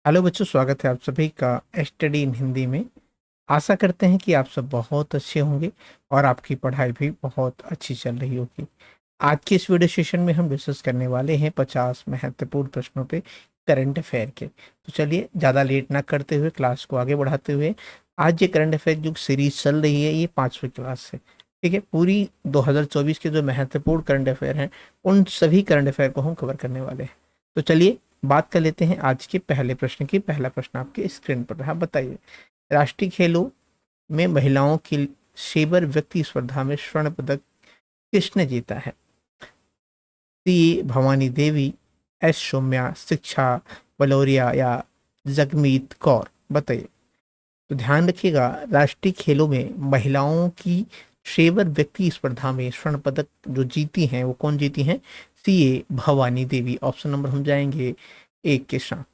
Hello बच्चों, स्वागत है आप सभी का स्टडी इन हिंदी में। आशा करते हैं कि आप सब बहुत अच्छे होंगे और आपकी पढ़ाई भी बहुत अच्छी चल रही होगी। आज के इस वीडियो सेशन में हम डिस्कस करने वाले हैं 50 महत्वपूर्ण प्रश्नों पे करंट अफेयर के। तो चलिए ज़्यादा लेट ना करते हुए क्लास को आगे बढ़ाते हुए, आज ये करंट अफेयर जो सीरीज चल रही है ये 5वीं क्लास से, ठीक है। पूरी 2024 के जो महत्वपूर्ण करंट अफेयर हैं उन सभी करंट अफेयर को हम कवर करने वाले हैं। तो चलिए बात कर लेते हैं आज के पहले प्रश्न की। पहला प्रश्न आपके स्क्रीन पर रहा, बताइए राष्ट्रीय खेलों में महिलाओं की सेबर व्यक्ति स्पर्धा में स्वर्ण पदक किसने जीता है? सी भवानी देवी, एस सौम्या, शिक्षा वलोरिया या जगमीत कौर, बताइए। तो ध्यान रखिएगा, राष्ट्रीय खेलों में महिलाओं की सेबर व्यक्ति स्पर्धा में स्वर्ण पदक जो जीती हैं वो कौन जीती हैं? सी ए भवानी देवी। ऑप्शन नंबर हम जाएंगे एक के साथ।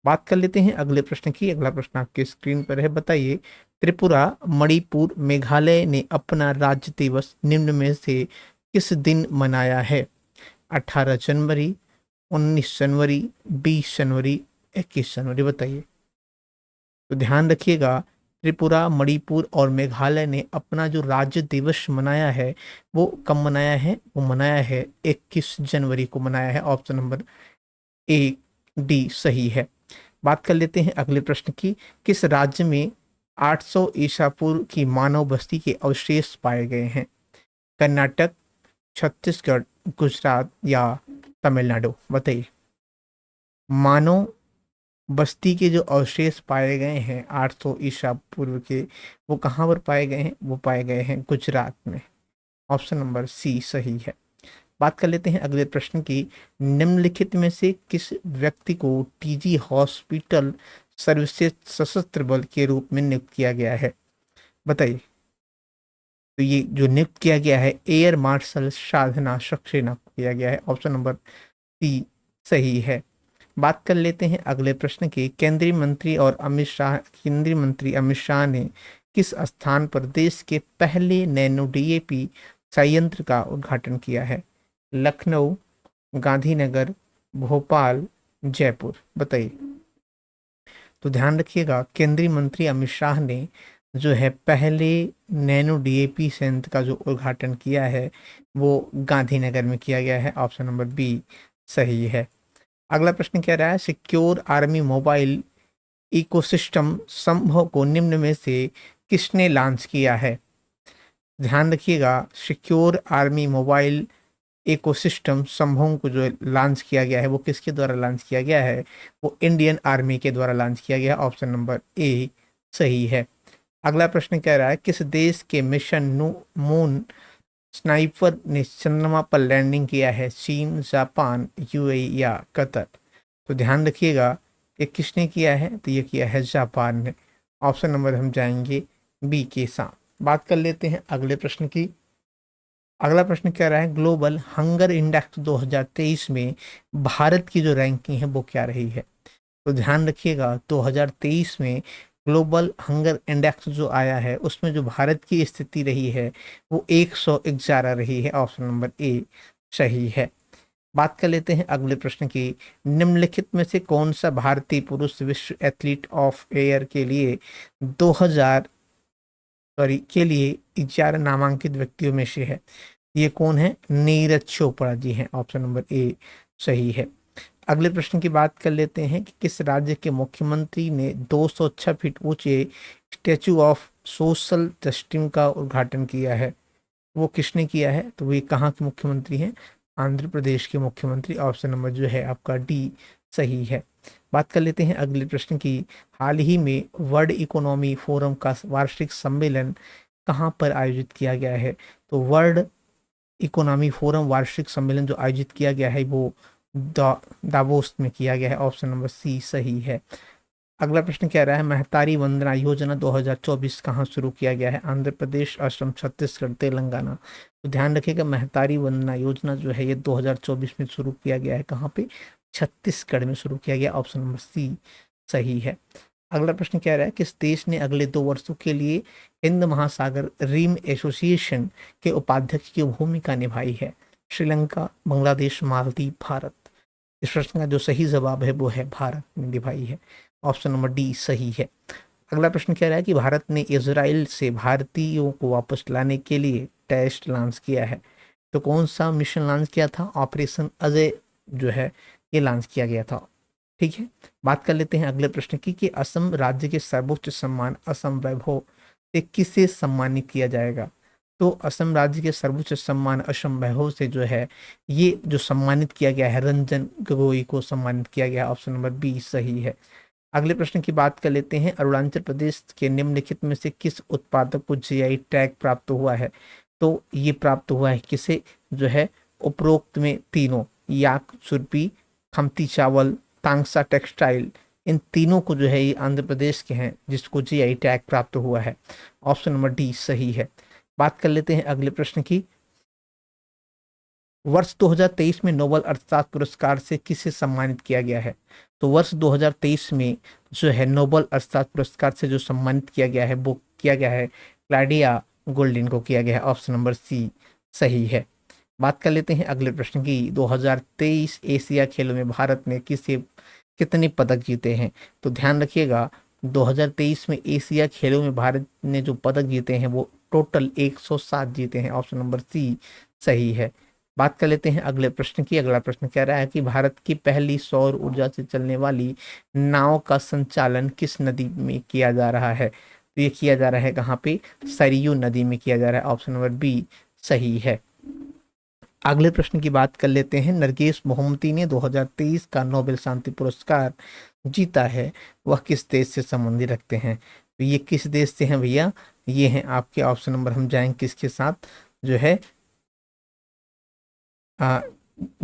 बात कर लेते हैं अगले प्रश्न की। अगला प्रश्न आपके स्क्रीन पर है, बताइए त्रिपुरा, मणिपुर, मेघालय ने अपना राज्य दिवस निम्न में से किस दिन मनाया है? 18 जनवरी, 19 जनवरी, 20 जनवरी, 21 जनवरी, बताइए। तो ध्यान रखिएगा, त्रिपुरा, मणिपुर और मेघालय ने अपना जो राज्य दिवस मनाया है वो कब मनाया है? वो मनाया है 21 जनवरी को मनाया है। ऑप्शन नंबर ए डी सही है। बात कर लेते हैं अगले प्रश्न की। किस राज्य में 800 ईसा पूर्व की मानव बस्ती के अवशेष पाए गए हैं? कर्नाटक, छत्तीसगढ़, गुजरात या तमिलनाडु, बताइए। मानव बस्ती के जो अवशेष पाए गए हैं 800 ईसा पूर्व के, वो कहाँ पर पाए गए हैं? वो पाए गए हैं गुजरात में। ऑप्शन नंबर सी सही है। बात कर लेते हैं अगले प्रश्न की। निम्नलिखित में से किस व्यक्ति को टीजी हॉस्पिटल सर्विसेज सशस्त्र बल के रूप में नियुक्त किया गया है? बताइए। तो ये जो नियुक्त किया गया है एयर मार्शल साधना सक्सेना को किया गया है। ऑप्शन नंबर सी सही है। बात कर लेते हैं अगले प्रश्न की। केंद्रीय मंत्री अमित शाह ने किस स्थान पर देश के पहले नैनो डीएपी संयंत्र का उद्घाटन किया है? लखनऊ, गांधीनगर, भोपाल, जयपुर, बताइए। तो ध्यान रखिएगा, केंद्रीय मंत्री अमित शाह ने जो है पहले नैनो डीएपी संयंत्र का जो उद्घाटन किया है वो गांधीनगर में किया गया है। ऑप्शन नंबर बी सही है। अगला प्रश्न कह रहा है, सिक्योर आर्मी मोबाइल इकोसिस्टम समूह को निम्न में से किसने लॉन्च किया है? ध्यान रखिएगा, सिक्योर आर्मी मोबाइल इकोसिस्टम समूह को जो लॉन्च किया गया है वो किसके द्वारा लॉन्च किया गया है? वो इंडियन आर्मी के द्वारा लॉन्च किया गया है। ऑप्शन नंबर ए सही है। अगला प्रश्न कह रहा है, किस देश के मिशन मून स्नाइपर ने चंद्रमा पर लैंडिंग किया है? चीन, जापान, यूएई या कतर? तो ध्यान रखिएगा, ये किसने किया है? तो ये किया है जापान ने। ऑप्शन नंबर हम जाएंगे बी के साथ। बात कर लेते हैं अगले प्रश्न की। अगला प्रश्न कह रहा है, ग्लोबल हंगर इंडेक्स 2023 में भारत की जो रैंकिंग है वो क्या रही है? तो ध्यान रखिएगा, 2023 में ग्लोबल हंगर इंडेक्स जो आया है उसमें जो भारत की स्थिति रही है वो 111 रही है। ऑप्शन नंबर ए सही है। बात कर लेते हैं अगले प्रश्न की। निम्नलिखित में से कौन सा भारतीय पुरुष विश्व एथलीट ऑफ ईयर के लिए 2000 सॉरी के लिए 11 नामांकित व्यक्तियों में से है? ये कौन है? नीरज चोपड़ा जी हैं। ऑप्शन नंबर ए सही है। अगले प्रश्न की बात कर लेते हैं कि किस राज्य के मुख्यमंत्री ने 206 फीट ऊंचे स्टैचू ऑफ सोशल जस्टिस का उद्घाटन किया है? वो किसने किया है? तो ये कहाँ के मुख्यमंत्री हैं? आंध्र प्रदेश के मुख्यमंत्री। ऑप्शन नंबर जो है आपका डी सही है। बात कर लेते हैं अगले प्रश्न की। हाल ही में वर्ल्ड इकोनॉमी फोरम का वार्षिक सम्मेलन कहाँ पर आयोजित किया गया है? तो वर्ल्ड इकोनॉमी फोरम वार्षिक सम्मेलन जो आयोजित किया गया है वो दावोस में किया गया है। ऑप्शन नंबर सी सही है। अगला प्रश्न कह रहा है, महतारी वंदना योजना 2024 कहाँ शुरू किया गया है? आंध्र प्रदेश, असम, छत्तीसगढ़, तेलंगाना? तो ध्यान रखिएगा, महतारी वंदना योजना जो है ये 2024 में शुरू किया गया है। कहाँ पे? छत्तीसगढ़ में शुरू किया गया। ऑप्शन नंबर सी सही है। अगला प्रश्न कह रहा है, किस देश ने अगले 2 वर्षों के लिए हिंद महासागर रिम एसोसिएशन के उपाध्यक्ष की भूमिका निभाई है? श्रीलंका, बांग्लादेश, मालदीव, भारत? इस प्रश्न का जो सही जवाब है वो है भारत ने निभाई है। ऑप्शन नंबर डी सही है। अगला प्रश्न कह रहा है कि भारत ने इजराइल से भारतीयों को वापस लाने के लिए टेस्ट लॉन्च किया है। तो कौन सा मिशन लॉन्च किया था? ऑपरेशन अजय जो है ये लॉन्च किया गया था। ठीक है, बात कर लेते हैं अगले प्रश्न की कि असम राज्य के सर्वोच्च सम्मान असम वैभव से किसे सम्मानित किया जाएगा? तो असम राज्य के सर्वोच्च सम्मान असम वैभव से जो है ये जो सम्मानित किया गया है रंजन गोगोई को सम्मानित किया गया। ऑप्शन नंबर बी सही है। अगले प्रश्न की बात कर लेते हैं। अरुणाचल प्रदेश के निम्नलिखित में से किस उत्पादक को जीआई टैग प्राप्त हुआ है? तो ये प्राप्त हुआ है किसे? जो है उपरोक्त में तीनों, याक सुरपी, खमती चावल, तांगसा टेक्सटाइल, इन तीनों को जो है ये आंध्र प्रदेश के हैं जिसको जीआई टैग प्राप्त हुआ है। ऑप्शन नंबर डी सही है। बात कर लेते हैं अगले प्रश्न की। वर्ष 2023 में नोबेल अर्थशास्त्र पुरस्कार से किसे सम्मानित किया गया है? तो वर्ष 2023 में जो है नोबेल अर्थशास्त्र पुरस्कार से जो सम्मानित किया गया है वो किया गया है क्लाडिया गोल्डिन को किया गया है। ऑप्शन नंबर सी सही है। बात कर लेते हैं अगले प्रश्न की। 2023 एशिया खेलों में भारत ने कितने पदक जीते हैं? तो ध्यान रखिएगा 2023 में एशिया खेलों में भारत ने जो पदक जीते हैं वो टोटल 107 जीते हैं। ऑप्शन नंबर सी सही है। बात कर लेते हैं अगले प्रश्न की। अगला प्रश्न कह रहा है कि भारत की पहली सौर ऊर्जा से चलने वाली नाव का संचालन किस नदी में किया जा रहा है? तो ये किया जा रहा है कहाँ पे? सरयू नदी में किया जा रहा है। ऑप्शन नंबर बी सही है। अगले प्रश्न की बात कर लेते हैं। नरगिस मोहम्मदी ने 2023 का नोबेल शांति पुरस्कार जीता है, वह किस देश से संबंधित रखते हैं? तो ये किस देश से हैं भैया? ये हैं आपके ऑप्शन नंबर, हम जाएंगे किसके साथ, जो है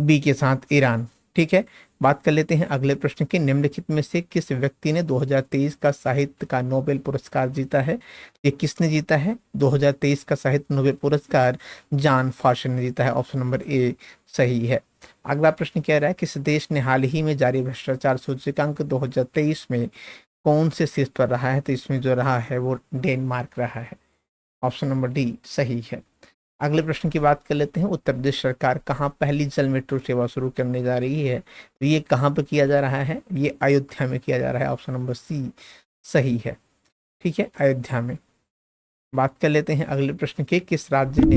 बी के साथ, ईरान। ठीक है, बात कर लेते हैं अगले प्रश्न की। निम्नलिखित में से किस व्यक्ति ने 2023 का साहित्य का नोबेल पुरस्कार जीता है? ये किसने जीता है 2023 का साहित्य नोबेल पुरस्कार? जॉन फॉस्टर ने जीता है। ऑप्शन नंबर ए सही है। अगला प्रश्न कह रहा है किस देश ने हाल ही में जारी भ्रष्टाचार सूचकांक 2023 में कौन से शीर्ष पर रहा है? तो इसमें जो रहा है वो डेनमार्क रहा है। ऑप्शन नंबर डी सही है। अगले प्रश्न की बात कर लेते हैं। उत्तर प्रदेश सरकार कहाँ पहली जल मेट्रो सेवा शुरू करने जा रही है? तो ये कहाँ पर किया जा रहा है? ये अयोध्या में किया जा रहा है। ऑप्शन नंबर सी सही है। ठीक है, अयोध्या में। बात कर लेते हैं अगले प्रश्न के। किस राज्य ने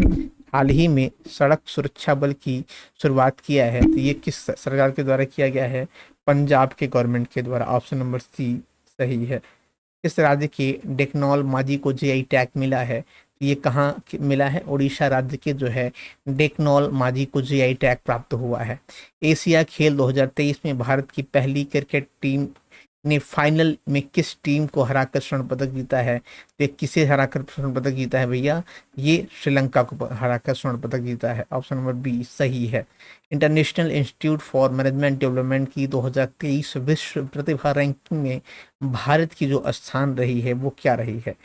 हाल ही में सड़क सुरक्षा बल की शुरुआत किया है? तो ये किस सरकार के द्वारा किया गया है? पंजाब के गवर्नमेंट के द्वारा। ऑप्शन नंबर सी सही है। किस राज्य के डेकनॉल माझी को जीआई टैग मिला है? ये कहाँ मिला है? उड़ीसा राज्य के जो है डेकनॉल माझी को जीआई टैग प्राप्त हुआ है। एशिया खेल 2023 में भारत की पहली क्रिकेट टीम ने फाइनल में किस टीम को हराकर स्वर्ण पदक जीता है? तो किसे हराकर स्वर्ण पदक जीता है भैया? ये श्रीलंका को हराकर स्वर्ण पदक जीता है। ऑप्शन नंबर बी सही है। International institute for management development की 2023 विश्व प्रतिभा रैंकिंग में भारत की जो स्थान रही है वो क्या रही है?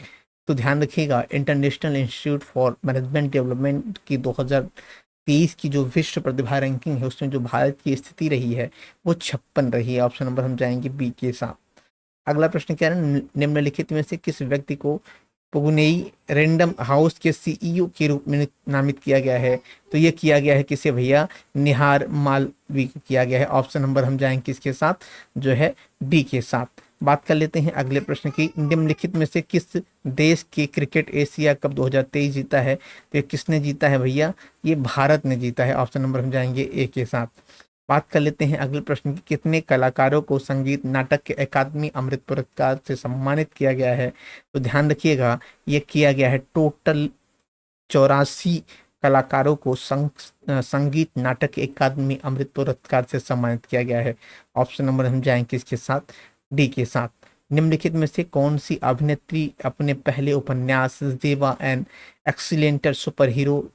तो ध्यान रखिएगा, international institute for management development की 2023 की जो विश्व प्रतिभा रैंकिंग है उसमें जो भारत की स्थिति रही है वो 56 रही है। ऑप्शन नंबर हम जाएंगे बी के साथ। अगला प्रश्न क्या है? निम्नलिखित में से किस व्यक्ति को पुगनेई रैंडम हाउस के सीईओ के रूप में नामित किया गया है? तो ये किया गया है किसे भैया? निहार मालवी को किया गया है। ऑप्शन नंबर हम जाएंगे किसके साथ, जो है डी के साथ। बात कर लेते हैं अगले प्रश्न की। निम्नलिखित में से किस देश के क्रिकेट एशिया कप 2023 जीता है? तो ये किसने जीता है भैया? ये भारत ने जीता है। ऑप्शन नंबर हम जाएंगे ए के साथ। बात कर लेते हैं अगले प्रश्न की। कितने कलाकारों को संगीत नाटक के अकादमी अमृत पुरस्कार से सम्मानित किया गया है? तो ध्यान रखिएगा ये किया गया है टोटल 84 कलाकारों को संगीत नाटक अकादमी अमृत पुरस्कार से सम्मानित किया गया है। ऑप्शन नंबर हम जाएंगे किसके साथ? डी के साथ। निम्नलिखित में से कौन सी अभिनेत्री अपने पहले उपन्यास देवा एंड एक्सीलेंटर सुपर हीरो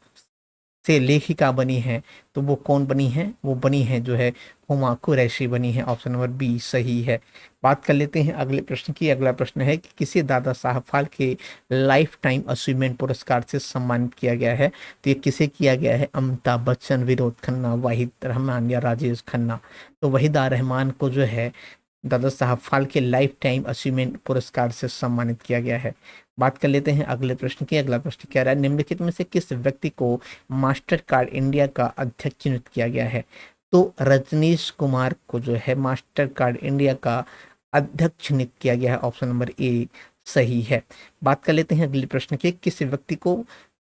से लेखिका बनी है? तो वो कौन बनी है? वो बनी है जो है हुमा कुरैशी बनी है। ऑप्शन नंबर बी सही है। बात कर लेते हैं अगले प्रश्न की। अगला प्रश्न है कि किसे Dada Saheb Phalke life time achievement पुरस्कार से सम्मानित किया गया है? तो ये किसे किया गया है? अमिताभ बच्चन, विनोद खन्ना, वाहिद रहमान या राजेश खन्ना? तो वहीदा रहमान को जो है Dada Saheb Phalke life time achievement पुरस्कार से सम्मानित किया गया है। बात कर लेते हैं अगले प्रश्न की। अगला प्रश्न कह रहा है निम्नलिखित में से किस व्यक्ति को मास्टर कार्ड इंडिया का अध्यक्ष चुनित किया गया है? तो रजनीश कुमार को जो है मास्टर कार्ड इंडिया का अध्यक्ष नियुक्त किया गया है। ऑप्शन नंबर ए सही है। बात कर लेते हैं अगले प्रश्न की, किस व्यक्ति को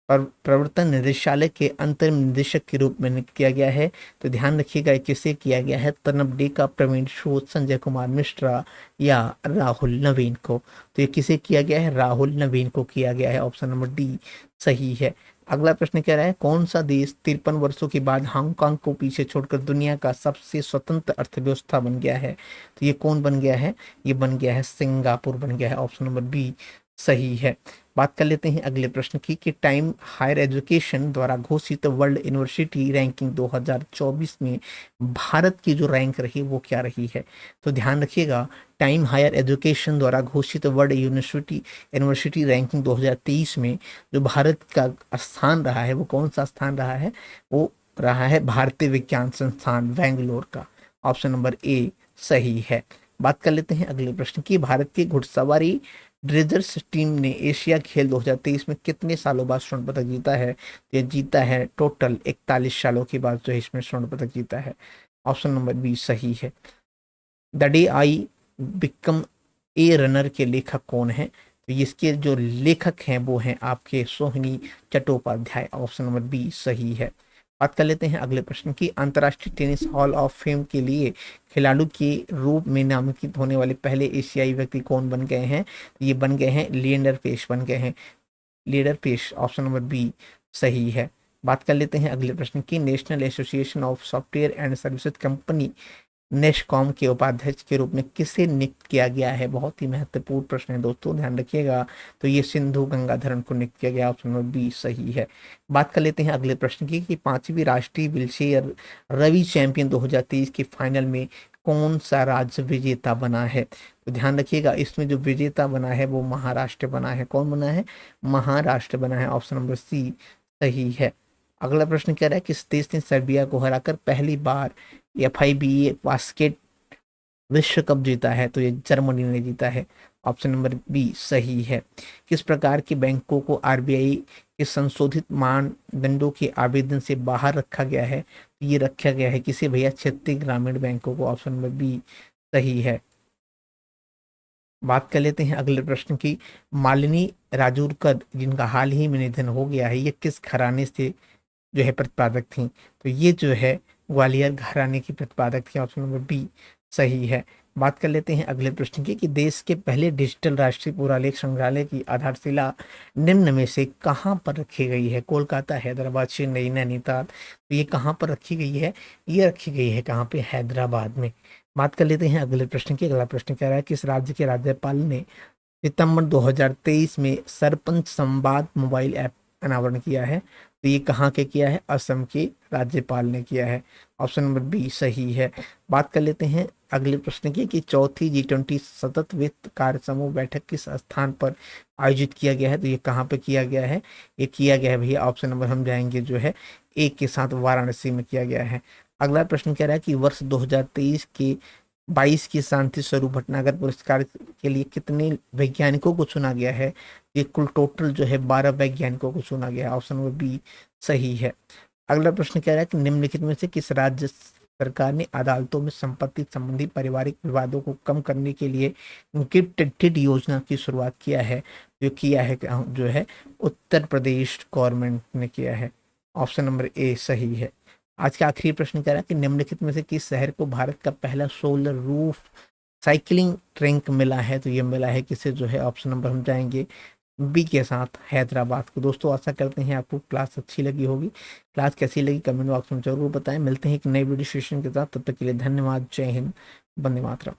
प्रवर्तन निदेशालय के अंतरिम निदेशक के रूप में नियुक्त किया गया है? तो ध्यान रखिएगा किसे किया गया है, तनब डेका, प्रवीण सूद, संजय कुमार मिश्रा या राहुल नवीन को? तो ये किसे किया गया है? राहुल नवीन को किया गया है। ऑप्शन नंबर डी सही है। अगला प्रश्न कह रहा है, कौन सा देश 53 वर्षों के बाद हांगकांग को पीछे छोड़कर दुनिया का सबसे स्वतंत्र अर्थव्यवस्था बन गया है? तो ये कौन बन गया है? ये बन गया है सिंगापुर बन गया है। ऑप्शन नंबर बी सही है। बात कर लेते हैं अगले प्रश्न की कि टाइम हायर एजुकेशन द्वारा घोषित वर्ल्ड यूनिवर्सिटी रैंकिंग 2024 में भारत की जो रैंक रही वो क्या रही है? तो ध्यान रखिएगा, टाइम हायर एजुकेशन द्वारा घोषित वर्ल्ड यूनिवर्सिटी रैंकिंग 2023 में जो भारत का स्थान रहा है वो कौन सा स्थान रहा है? वो रहा है भारतीय विज्ञान संस्थान बेंगलोर का। ऑप्शन नंबर ए सही है। बात कर लेते हैं अगले प्रश्न की, भारत की घुड़सवारी ड्रेजर्स टीम ने एशिया खेल 2023 में कितने सालों बाद स्वर्ण पदक जीता है? ये जीता है टोटल 41 सालों के बाद जो है इसमें स्वर्ण पदक जीता है। ऑप्शन नंबर बी सही है। The day I become a runner के लेखक कौन है? तो इसके जो लेखक हैं वो हैं आपके सोहिनी चट्टोपाध्याय। ऑप्शन नंबर बी सही है। बात कर लेते हैं अगले प्रश्न की, अंतर्राष्ट्रीय टेनिस हॉल ऑफ फेम के लिए खिलाड़ी के रूप में नामांकित होने वाले पहले एशियाई व्यक्ति कौन बन गए हैं? ये बन गए हैं लिएंडर पेस बन गए हैं। Leander Paes option number B सही है। बात कर लेते हैं अगले प्रश्न की, national association of software and services company NASSCOM के उपाध्यक्ष के रूप में किसे नियुक्त किया गया है? बहुत ही महत्वपूर्ण प्रश्न है दोस्तों, ध्यान रखिएगा। तो ये सिंधु गंगाधरन को नियुक्त किया गया। ऑप्शन नंबर बी सही है। बात कर लेते हैं अगले प्रश्न की कि 5वीं राष्ट्रीय व्हीलचेयर रवि चैंपियन 2023 के फाइनल में कौन सा राज्य विजेता बना है? तो ध्यान रखिएगा, इसमें जो विजेता बना है वो महाराष्ट्र बना है। कौन बना है? महाराष्ट्र बना है। ऑप्शन नंबर सी सही है। अगला प्रश्न कह रहा है, किस देश ने सर्बिया को हराकर पहली बार FIBA बास्केट विश्व कप जीता है? तो ये जर्मनी ने जीता है। ऑप्शन नंबर बी सही है। किस प्रकार के बैंकों को RBI के संशोधित मानदंडों के आवेदन से बाहर रखा गया है? ये रखा गया है किसे भैया? क्षेत्रीय ग्रामीण बैंकों को। ऑप्शन नंबर बी सही है। बात कर लेते हैं अगले प्रश्न की, मालिनी राजूरकर जिनका हाल ही में निधन हो गया है, ये किस घराने से जो है प्रतिपादक थी? तो ये जो है ग्वालियर घराने की प्रतिपादक थी। ऑप्शन नंबर बी सही है। बात कर लेते हैं अगले प्रश्न की कि देश के पहले डिजिटल राष्ट्रीय पुरालेख संग्रहालय की आधारशिला निम्न में से कहाँ पर रखी गई है? कोलकाता, हैदराबाद, चेन्नई, नैनीताल। तो ये कहाँ पर रखी गई है? ये रखी गई है कहाँ पे? हैदराबाद में। बात कर लेते हैं अगले प्रश्न की। अगला प्रश्न कह रहा है, किस राज्य के राज्यपाल ने सितंबर 2023 में सरपंच संवाद मोबाइल ऐप अनावरण किया है? तो ये कहाँ के किया है? असम के राज्यपाल ने किया है। ऑप्शन नंबर बी सही है। बात कर लेते हैं अगले प्रश्न की कि चौथी G20 सतत वित्त कार्य समूह बैठक किस स्थान पर आयोजित किया गया है? तो ये कहाँ पे किया गया है? ये किया गया है भैया, ऑप्शन नंबर हम जाएंगे जो है एक के साथ, वाराणसी में किया गया है। अगला प्रश्न कह रहा है कि वर्ष 2023 के 22 की शांति स्वरूप भटनागर पुरस्कार के लिए कितने वैज्ञानिकों को चुना गया है? ये कुल टोटल जो है 12 वैज्ञानिकों को चुना गया है। ऑप्शन नंबर बी सही है। अगला प्रश्न कह रहा है कि निम्नलिखित में से किस राज्य सरकार ने अदालतों में संपत्ति संबंधी पारिवारिक विवादों को कम करने के लिए गिफ्टेड योजना की शुरुआत किया है? जो किया है जो है उत्तर प्रदेश गवर्नमेंट ने किया है। ऑप्शन नंबर ए सही है। आज का आखिरी प्रश्न कह रहा है कि निम्नलिखित में से किस शहर को भारत का पहला सोलर रूफ साइकिलिंग ट्रैक मिला है? तो ये मिला है किसे जो है? ऑप्शन नंबर हम जाएंगे बी के साथ, हैदराबाद को। दोस्तों आशा करते हैं आपको क्लास अच्छी लगी होगी। क्लास कैसी लगी कमेंट बॉक्स में जरूर बताएं। मिलते हैं एक नई वीडियो सेशन के साथ, तब तक के लिए धन्यवाद। जय हिंद, वंदे मातरम।